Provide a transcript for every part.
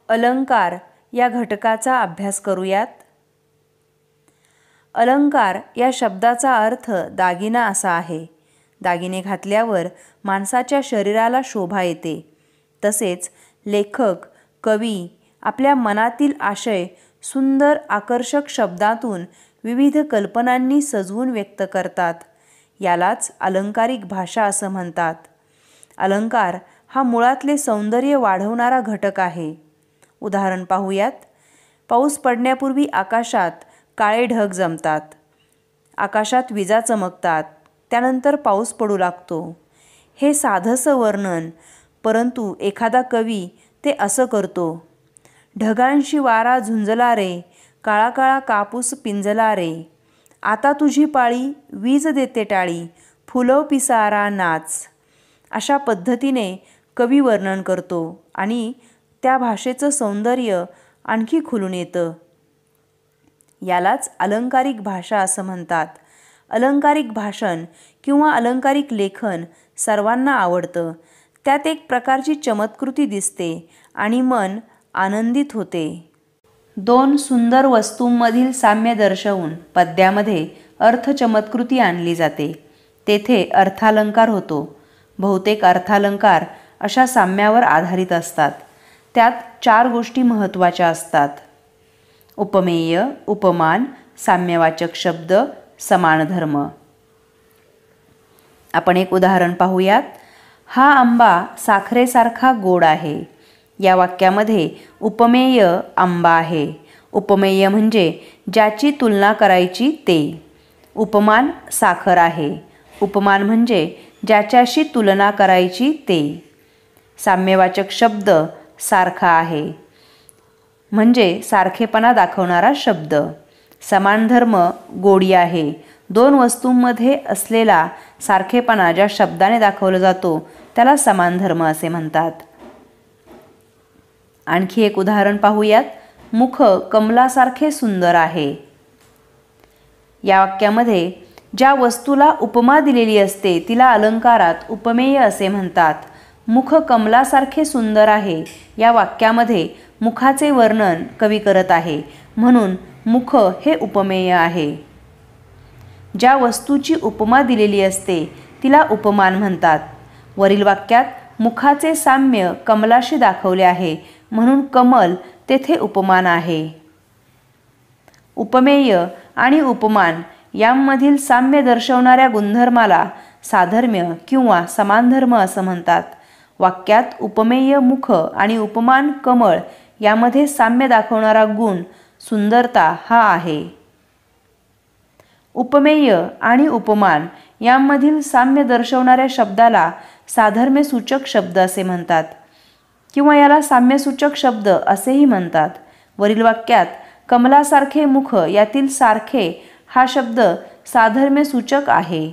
अलंकार या घटकाचा अभ्यास करूयात. अलंकार या शब्दाचा अर्थ दागिना असा आहे. दागिने घातल्यावर माणसाच्या शरीराला शोभा येते. तसेच लेखक, कवी आपल्या मनातील आशय सुंदर आकर्षक शब्दातून विविध कल्पनांनी सजवून व्यक्त करतात. यालाच अलंकारिक भाषा असं म्हणतात. अलंकार हा मुळातले सौंदर्य वाढवणारा घटक आहे. उदाहरण पाहूयात. पाऊस पडण्यापूर्वी आकाशात काळे ढग जमतात. आकाशात विजा चमकतात. त्यानंतर पाऊस पडू लागतो. हे साधंसं वर्णन, परंतु एखादा कवी ते असं करतो. ढगांशी वारा झुंजला रे, काळा काळा कापूस पिंजला रे. आता तुझी पाळी, वीज देते टाळी, फुलव पिसारा नाच. अशा पद्धतीने कवी वर्णन करतो आणि त्या भाषेचं सौंदर्य आणखी खुलून येतं. यालाच अलंकारिक भाषा असं म्हणतात. अलंकारिक भाषण किंवा अलंकारिक लेखन सर्वांना आवडतं. त्यात एक प्रकारची चमत्कृती दिसते आणि मन आनंदित होते. दोन सुंदर वस्तूंमधील साम्य दर्शवून पद्यामध्ये अर्थचमत्कृती आणली जाते. तेथे अर्थालंकार होतो. बहुतेक अर्थालंकार अशा साम्यावर आधारित असतात. त्यात 4 गोष्टी महत्त्वाच्या असतात: उपमेय, उपमान, साम्यवाचक शब्द, समान धर्म. आपण एक उदाहरण पाहूयात. हा आंबा साखरेसारखा गोड आहे. या वाक्यामध्ये उपमेय आंबा आहे. उपमेय म्हणजे ज्याची तुलना करायची ते. उपमान साखर आहे. उपमान म्हणजे ज्याच्याशी तुलना करायची ते. साम्यवाचक शब्द सारखा आहे, म्हणजे सारखेपणा दाखवणारा शब्द. समान धर्म गोडी आहे. 2 वस्तूंमध्ये असलेला सारखेपणा ज्या शब्दाने दाखवला जातो त्याला समान धर्म असे म्हणतात. आणखी एक उदाहरण पाहूयात. मुख कमलासारखे सुंदर आहे. या वाक्यामध्ये ज्या वस्तूला उपमा दिलेली असते तिला अलंकारात उपमेय असे म्हणतात. मुख कमलासारखे सुंदर आहे या वाक्यामध्ये मुखाचे वर्णन कवी करत आहे, म्हणून मुख हे उपमेय आहे. ज्या वस्तूची उपमा दिलेली असते तिला उपमान म्हणतात. वरील वाक्यात मुखाचे साम्य कमलाशी दाखवले आहे, म्हणून कमल तेथे उपमान आहे. उपमेय आणि उपमान यांमधील साम्य दर्शवणाऱ्या गुणधर्माला साधर्म्य किंवा समानधर्म असं म्हणतात. वाक्यात उपमेय मुख आणि उपमान कमळ यामध्ये साम्य दाखवणारा गुण सुंदरता हा आहे. उपमेय आणि उपमान यांमधील साम्य दर्शवणाऱ्या शब्दाला साधर्म्यसूचक शब्द असे म्हणतात किंवा याला साम्यसूचक शब्द असेही म्हणतात. वरील वाक्यात कमलासारखे मुख यातील सारखे हा शब्द साधर्म्यसूचक आहे.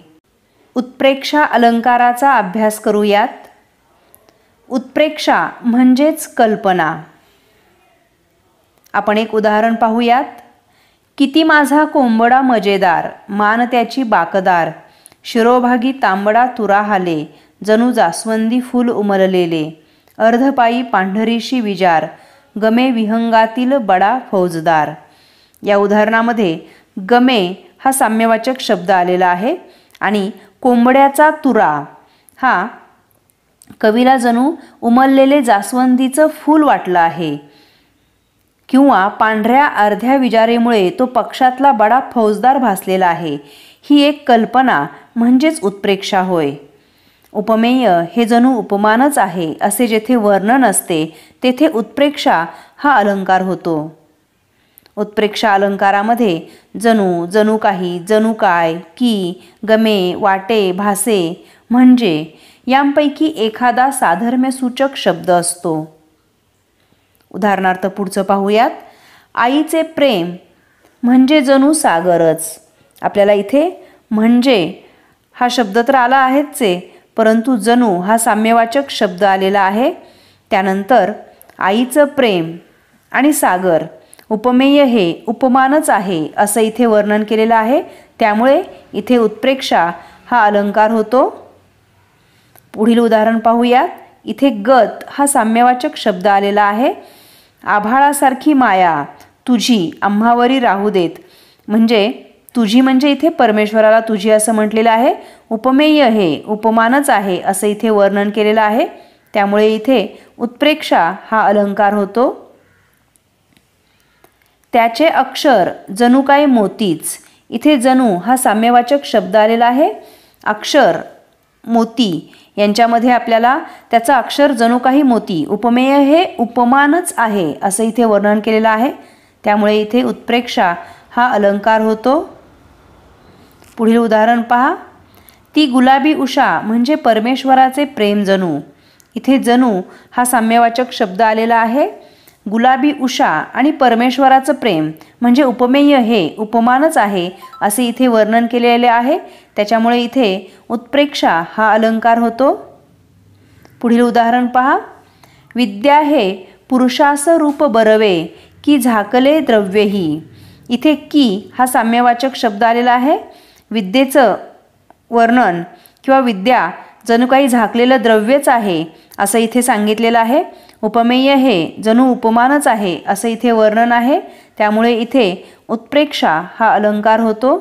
उत्प्रेक्षा अलंकाराचा अभ्यास करूयात. उत्प्रेक्षा म्हणजेच कल्पना. आपण एक उदाहरण पाहूयात. किती माझा कोंबडा मजेदार, मान त्याची बाकदार, शिरोभागी तांबडा तुरा हाले, जणू जास्वंदी फूल उमललेले, अर्धपायी पांढरीशी विजार, गमे विहंगातील बडा फौजदार. या उदाहरणामध्ये गमे हा साम्यवाचक शब्द आलेला आहे आणि कोंबड्याचा तुरा हा कवीला जणू उमललेले जास्वंदीचं फूल वाटलं आहे किंवा पांढऱ्या अर्ध्या विजारेमुळे तो पक्षातला बडा फौजदार भासलेला आहे. ही एक कल्पना म्हणजेच उत्प्रेक्षा होय. उपमेय हे जणू उपमानच आहे असे जेथे वर्णन असते तेथे उत्प्रेक्षा हा अलंकार होतो. उत्प्रेक्षा अलंकारामध्ये जणू, जणू काही, जणू काय, की, गमे, वाटे, भासे म्हणजे यांपैकी एखादा साधर्म्यसूचक शब्द असतो. उदाहरणार्थ पुढचं पाहूयात. आईचे प्रेम म्हणजे जणू सागरच. आपल्याला इथे म्हणजे हा शब्द तर आला आहेच आहे, परंतु जणू हा साम्यवाचक शब्द आलेला आहे. त्यानंतर आईचं प्रेम आणि सागर उपमेय हे उपमानच आहे असं इथे वर्णन केलेलं आहे. त्यामुळे इथे उत्प्रेक्षा हा अलंकार होतो. पुढील उदाहरण पाहूयात. इथे गत हा साम्यवाचक शब्द आलेला आहे आभाळासारखी माया तुझी आम्हावरी राहू देत. म्हणजे तुझी म्हणजे इथे परमेश्वराला तुझी असं म्हटलेलं आहे. उपमेय हे उपमानच आहे असं इथे वर्णन केलेलं आहे. त्यामुळे इथे उत्प्रेक्षा हा अलंकार होतो. त्याचे अक्षर जणू काही मोतीच. इथे जणू हा साम्यवाचक शब्द आलेला आहे. अक्षर मोती यांच्यामध्ये आपल्याला त्याचा अक्षर जणू काही मोती. उपमेय हे उपमानच आहे असं इथे वर्णन केलेलं आहे. त्यामुळे इथे उत्प्रेक्षा हा अलंकार होतो. पुढील उदाहरण पहा. ती गुलाबी उषा म्हणजे परमेश्वराचे प्रेम जणू. इथे जणू हा साम्यवाचक शब्द आलेला आहे. गुलाबी उषा आणि परमेश्वराचं प्रेम म्हणजे उपमेय हे उपमानच आहे असे इथे वर्णन केलेले आहे. त्याच्यामुळे इथे उत्प्रेक्षा हा अलंकार होतो. पुढील उदाहरण पहा. विद्या हे पुरुषास रूप बरवे की झाकले द्रव्यही. इथे की हा साम्यवाचक शब्द आलेला आहे. विद्येचं वर्णन किंवा विद्या जणू काही झाकलेलं द्रव्यच आहे असं इथे सांगितलेलं आहे. उपमेय हे जणू उपमानच आहे असं इथे वर्णन आहे. त्यामुळे इथे उत्प्रेक्षा हा अलंकार होतो.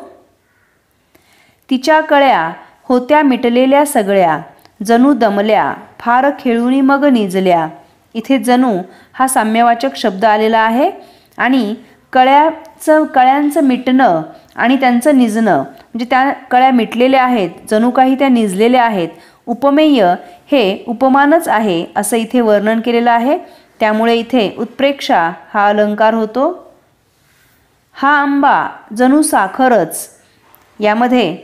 तिच्या कळ्या होत्या मिटलेल्या सगळ्या जणू दमल्या फार खेळूनी मग निजल्या. इथे जणू हा साम्यवाचक शब्द आलेला आहे आणि कळ्यांचं मिटणं आणि त्यांचं निजणं म्हणजे त्या कळ्या मिटलेल्या आहेत जणू काही त्या निजलेल्या आहेत. उपमेय हे उपमानच आहे असं इथे वर्णन केलेलं आहे. त्यामुळे इथे उत्प्रेक्षा हा अलंकार होतो. हा आंबा जणू साखरच. यामध्ये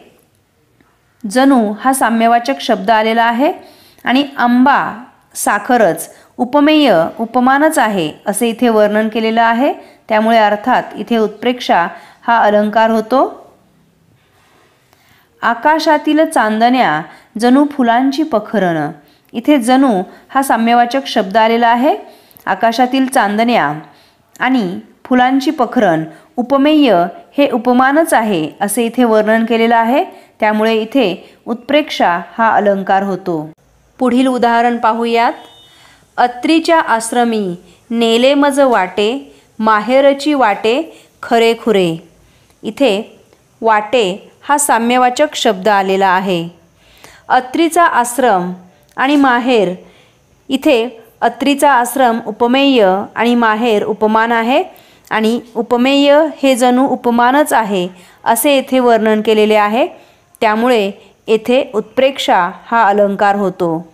जणू हा साम्यवाचक शब्द आलेला आहे आणि आंबा साखरच उपमेय उपमानच आहे असे इथे वर्णन केलेलं आहे. त्यामुळे अर्थात इथे उत्प्रेक्षा हा अलंकार होतो. आकाशातील चांदण्या जणू फुलांची पखरण. इथे जणू हा साम्यवाचक शब्द आलेला आहे. आकाशातील चांदण्या आणि फुलांची पखरण उपमेय हे उपमानच आहे असे इथे वर्णन केलेलं आहे. त्यामुळे इथे उत्प्रेक्षा हा अलंकार होतो. पुढील उदाहरण पाहूयात. अत्रीच्या आश्रमी नेले मज वाटे माहेरची वाटे खरे खुरे. इथे वाटे हा साम्यवाचक शब्द आलेला आहे. अत्रीचा आश्रम आणि माहेर. इथे अत्रीचा आश्रम उपमेय आणि माहेर उपमान आहे आणि उपमेय हे जणू उपमानच आहे असे येथे वर्णन केलेले आहे. त्यामुळे येथे उत्प्रेक्षा हा अलंकार होतो.